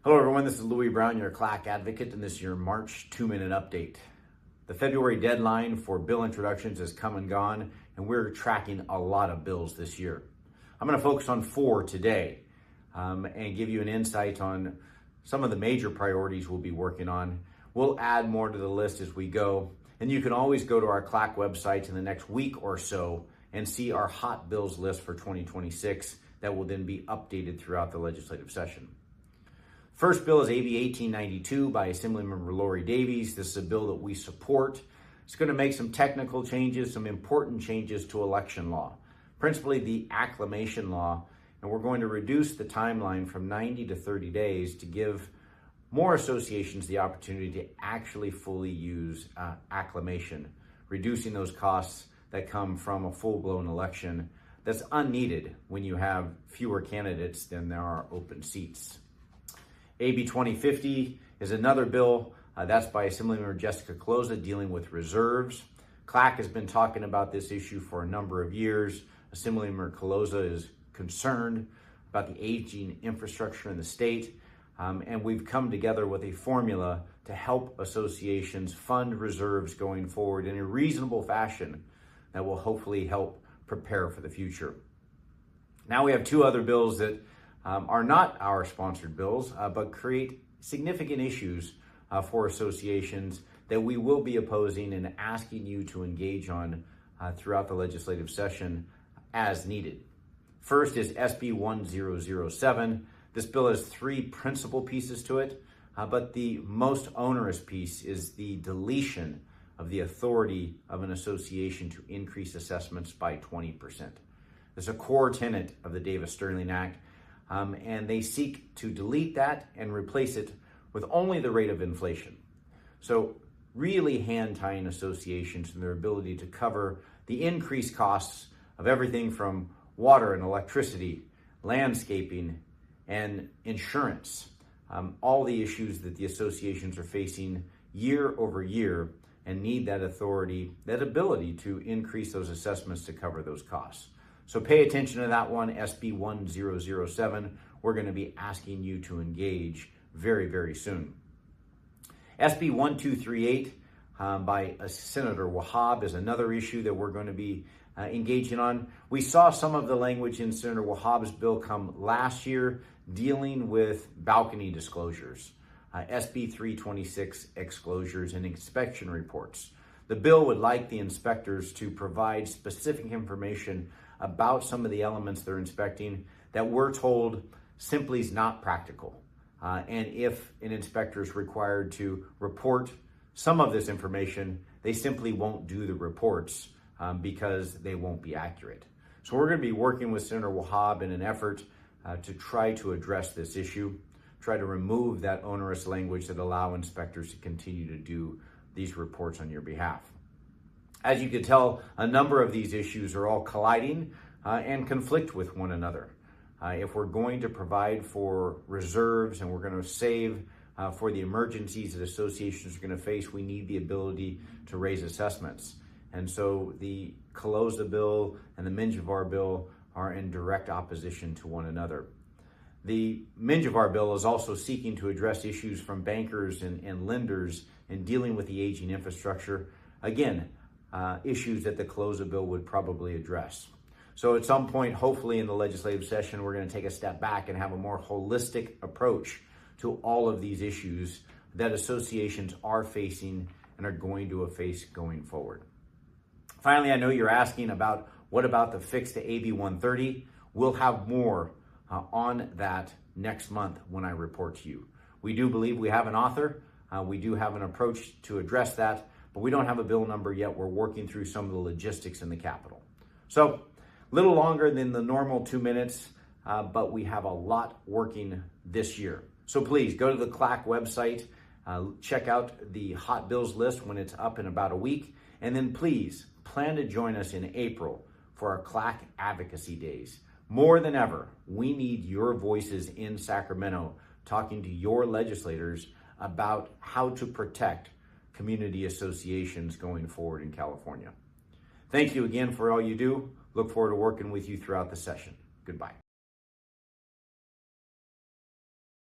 Hello everyone, this is Louie Brown, your CLAC advocate, and this is your March 2-minute update. The February deadline for bill introductions has come and gone, and we're tracking a lot of bills this year. I'm going to focus on 4 today and give you an insight on some of the major priorities we'll be working on. We'll add more to the list as we go, and you can always go to our CLAC website in the next week or so and see our hot bills list for 2026 that will then be updated throughout the legislative session. First bill is AB 1892 by Assemblymember Lori Davies. This is a bill that we support. It's going to make some technical changes, some important changes to election law, principally the acclamation law, and we're going to reduce the timeline from 90 to 30 days to give more associations the opportunity to actually fully use acclamation, reducing those costs that come from a full-blown election that's unneeded when you have fewer candidates than there are open seats. AB 2050 is another bill that's by Assemblymember Jessica Caloza dealing with reserves. CLAC has been talking about this issue for a number of years. Assemblymember Caloza is concerned about the aging infrastructure in the state, and we've come together with a formula to help associations fund reserves going forward in a reasonable fashion that will hopefully help prepare for the future. Now we have 2 other bills that are not our sponsored bills, but create significant issues for associations that we will be opposing and asking you to engage on throughout the legislative session as needed. First is SB 1007. This bill has 3 principal pieces to it, but the most onerous piece is the deletion of the authority of an association to increase assessments by 20%. It's a core tenet of the Davis-Sterling Act, and they seek to delete that and replace it with only the rate of inflation. So really hand-tying associations and their ability to cover the increased costs of everything from water and electricity, landscaping, and insurance, all the issues that the associations are facing year over year and need that authority, that ability to increase those assessments to cover those costs. So pay attention to that one, SB 1007. We're going to be asking you to engage very, very soon. SB 1238 by Senator Wahab is another issue that we're going to be engaging on. We saw some of the language in Senator Wahab's bill come last year dealing with balcony disclosures, SB 326 exclosures and inspection reports. The bill would like the inspectors to provide specific information about some of the elements they're inspecting that we're told simply is not practical. And if an inspector is required to report some of this information, they simply won't do the reports because they won't be accurate. So we're going to be working with Senator Wahab in an effort to try to address this issue, try to remove that onerous language that allow inspectors to continue to do these reports on your behalf. As you can tell, a number of these issues are all colliding and conflict with one another. If we're going to provide for reserves and we're going to save for the emergencies that associations are going to face, we need the ability to raise assessments. And so the Caloza bill and the Minjavar bill are in direct opposition to one another. The Minjavar bill is also seeking to address issues from bankers and lenders in dealing with the aging infrastructure. Again, issues that the Caloza bill would probably address. So at some point, hopefully in the legislative session, we're going to take a step back and have a more holistic approach to all of these issues that associations are facing and are going to face going forward. Finally, I know you're asking about what about the fix to AB 130? We'll have more on that next month when I report to you. We do believe we have an author. We do have an approach to address that, but we don't have a bill number yet. We're working through some of the logistics in the Capitol. So a little longer than the normal 2 minutes, but we have a lot working this year. So please go to the CLAC website, check out the hot bills list when it's up in about a week, and then please plan to join us in April for our CLAC Advocacy Days. More than ever, we need your voices in Sacramento talking to your legislators about how to protect community associations going forward in California. Thank you again for all you do. Look forward to working with you throughout the session. Goodbye.